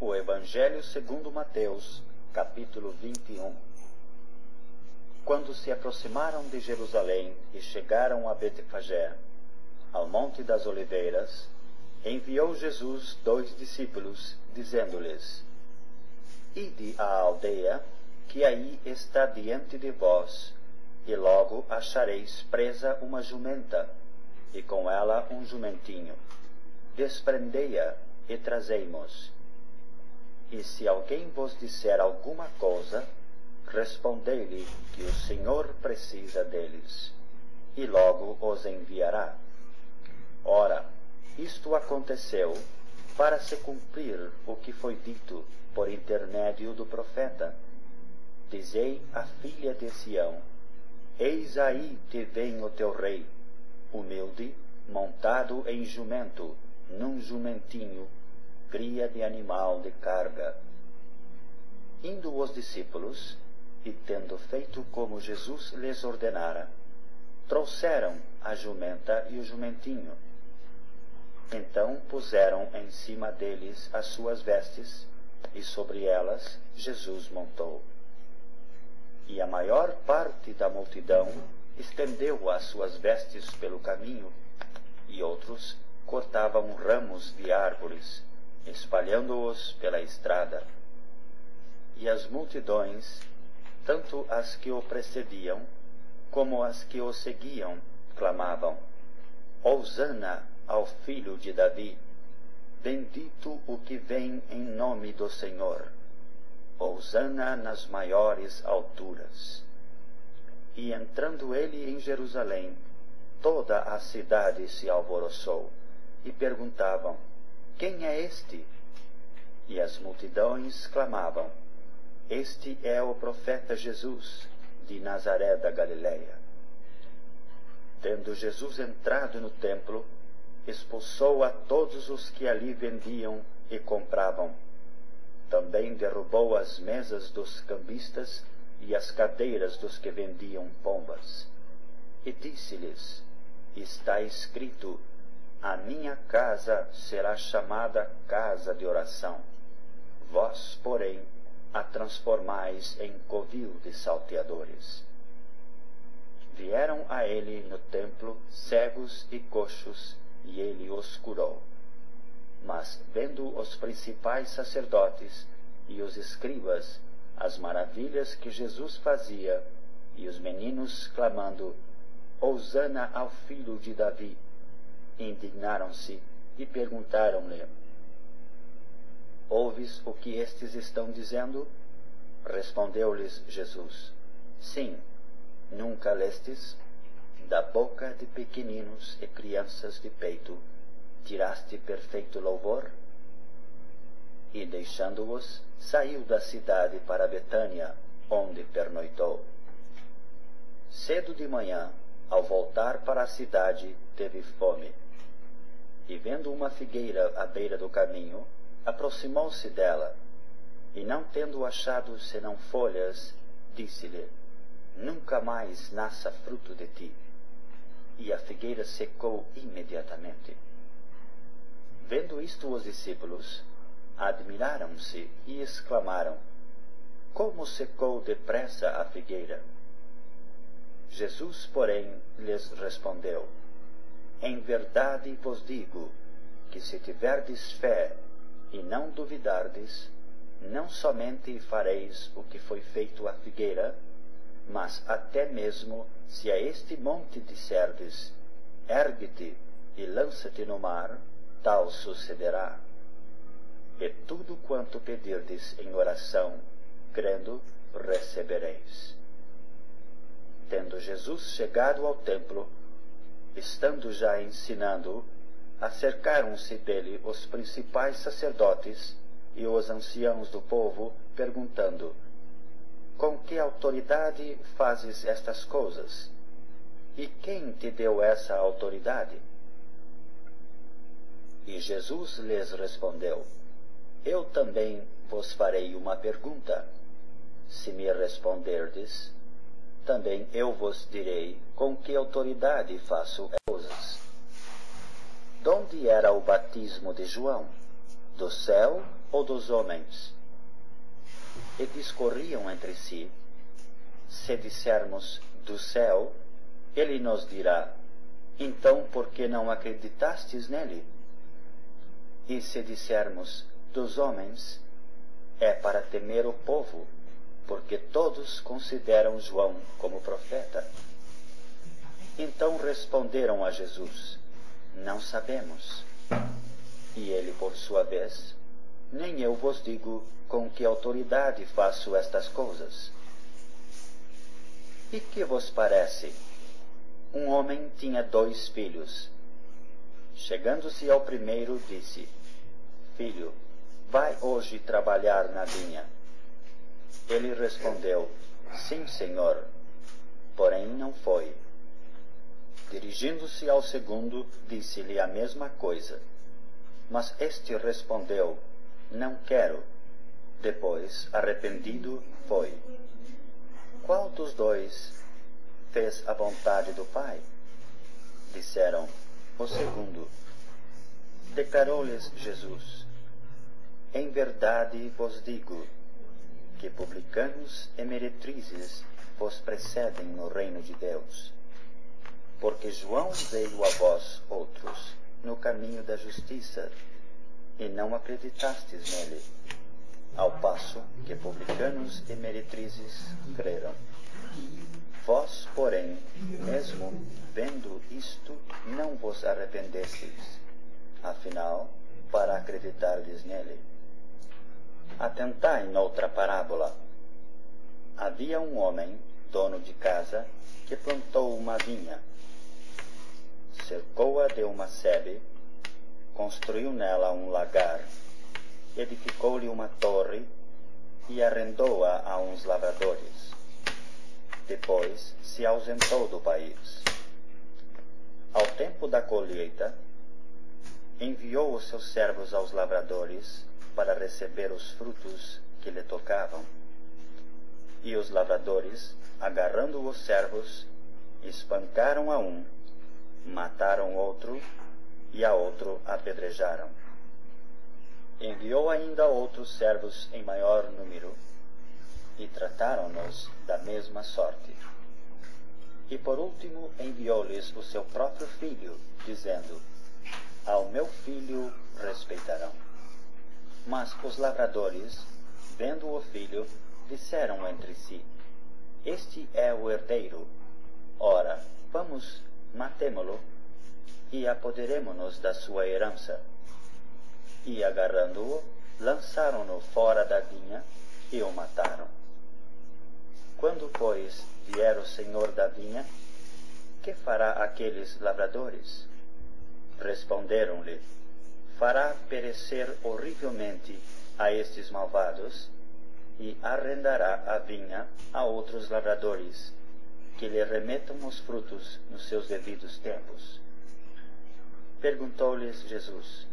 O Evangelho segundo Mateus, capítulo 21. Quando se aproximaram de Jerusalém e chegaram a Betfagé, ao Monte das Oliveiras, enviou Jesus 2 discípulos, dizendo-lhes: Ide à aldeia, que aí está diante de vós, e logo achareis presa uma jumenta, e com ela um jumentinho. Desprendei-a e trazei-mos. E se alguém vos disser alguma coisa, respondei-lhe que o Senhor precisa deles, e logo os enviará. Ora, isto aconteceu para se cumprir o que foi dito por intermédio do profeta: Dizei à filha de Sião: Eis aí te vem o teu rei, humilde, montado em jumento, num jumentinho, cria de animal de carga. Indo os discípulos, e tendo feito como Jesus lhes ordenara, trouxeram a jumenta e o jumentinho. Então puseram em cima deles as suas vestes, e sobre elas Jesus montou. E a maior parte da multidão estendeu as suas vestes pelo caminho, e outros cortavam ramos de árvores, espalhando-os pela estrada. E as multidões, tanto as que o precediam, como as que o seguiam, clamavam: Hosana ao filho de Davi! Bendito o que vem em nome do Senhor! Hosana nas maiores alturas! E entrando ele em Jerusalém, toda a cidade se alvoroçou, e perguntavam: Quem é este? E as multidões clamavam: Este é o profeta Jesus, de Nazaré da Galileia. Tendo Jesus entrado no templo, expulsou a todos os que ali vendiam e compravam. Também derrubou as mesas dos cambistas e as cadeiras dos que vendiam pombas. E disse-lhes: Está escrito: A minha casa será chamada casa de oração. Vós, porém, a transformais em covil de salteadores. Vieram a ele no templo cegos e coxos, e ele os curou. Mas, vendo os principais sacerdotes e os escribas as maravilhas que Jesus fazia, e os meninos clamando: Hosana ao filho de Davi, indignaram-se e perguntaram-lhe: Ouves o que estes estão dizendo? Respondeu-lhes Jesus: Sim, nunca lestes? Da boca de pequeninos e crianças de peito tiraste perfeito louvor? E deixando-os, saiu da cidade para Betânia, onde pernoitou. Cedo de manhã, ao voltar para a cidade, teve fome. E vendo uma figueira à beira do caminho, aproximou-se dela, e não tendo achado senão folhas, disse-lhe: Nunca mais nasça fruto de ti. E a figueira secou imediatamente. Vendo isto os discípulos, admiraram-se e exclamaram: Como secou depressa a figueira? Jesus, porém, lhes respondeu: Em verdade vos digo, que se tiverdes fé e não duvidardes, não somente fareis o que foi feito à figueira, mas até mesmo se a este monte disserdes: Ergue-te e lança-te no mar, tal sucederá. E tudo quanto pedirdes em oração, crendo, recebereis. Tendo Jesus chegado ao templo, estando já ensinando, acercaram-se dele os principais sacerdotes e os anciãos do povo, perguntando: Com que autoridade fazes estas coisas? E quem te deu essa autoridade? E Jesus lhes respondeu: Eu também vos farei uma pergunta. Se me responderdes, também eu vos direi com que autoridade faço coisas. Donde era o batismo de João? do céu ou dos homens? E discorriam entre si: se dissermos do céu, ele nos dirá: então por que não acreditastes nele? E se dissermos dos homens, é para temer o povo, porque todos consideram João como profeta. Então responderam a Jesus: não sabemos. E ele, por sua vez: nem eu vos digo com que autoridade faço estas coisas. E que vos parece? Um homem tinha 2 filhos. Chegando-se ao primeiro, disse: filho, vai hoje trabalhar na vinha. Ele respondeu: sim, senhor. Porém não foi. Dirigindo-se ao segundo, disse-lhe a mesma coisa. Mas este respondeu: não quero. Depois, arrependido, foi. Qual dos 2 fez a vontade do Pai? Disseram: o segundo. Declarou-lhes Jesus: em verdade vos digo, que publicanos e meretrizes vos precedem no reino de Deus. Porque João veio a vós outros no caminho da justiça, e não acreditastes nele, ao passo que publicanos e meretrizes creram. Vós, porém, mesmo vendo isto, não vos arrependestes, afinal, para acreditardes nele. Atentai noutra parábola. Havia um homem, dono de casa, que plantou uma vinha. Cercou-a de uma sebe, construiu nela um lagar, edificou-lhe uma torre e arrendou-a a uns lavradores. Depois se ausentou do país. Ao tempo da colheita, enviou os seus servos aos lavradores para receber os frutos que lhe tocavam. E os lavradores, agarrando os servos, espancaram a um, mataram outro e a outro apedrejaram. Enviou ainda outros servos em maior número, e trataram-nos da mesma sorte. E por último enviou-lhes o seu próprio filho, dizendo: ao meu filho respeitarão. Mas os lavradores, vendo o filho, disseram entre si: este é o herdeiro. Ora, vamos, matemo-lo, e apoderemo-nos da sua herança. E agarrando-o, lançaram-no fora da vinha e o mataram. Quando, pois, vier o senhor da vinha, que fará aqueles lavradores? Responderam-lhe: fará perecer horrivelmente a estes malvados, e arrendará a vinha a outros lavradores, que lhe remetam os frutos nos seus devidos tempos. Perguntou-lhes Jesus: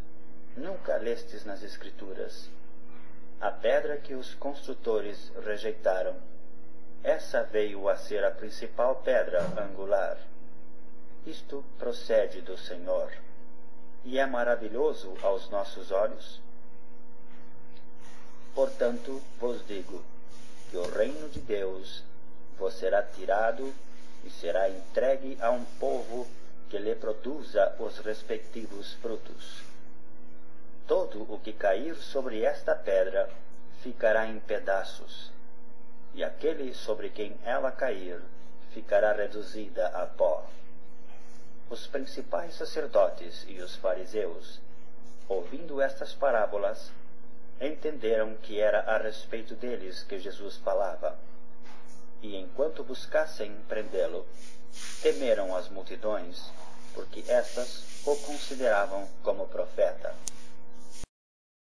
nunca lestes nas Escrituras: a pedra que os construtores rejeitaram, essa veio a ser a principal pedra angular. Isto procede do Senhor, e é maravilhoso aos nossos olhos. Portanto, vos digo que o reino de Deus vos será tirado e será entregue a um povo que lhe produza os respectivos frutos. Todo o que cair sobre esta pedra ficará em pedaços, e aquele sobre quem ela cair ficará reduzida a pó. Os principais sacerdotes e os fariseus, ouvindo estas parábolas, entenderam que era a respeito deles que Jesus falava, e enquanto buscassem prendê-lo, temeram as multidões, porque estas o consideravam como profeta.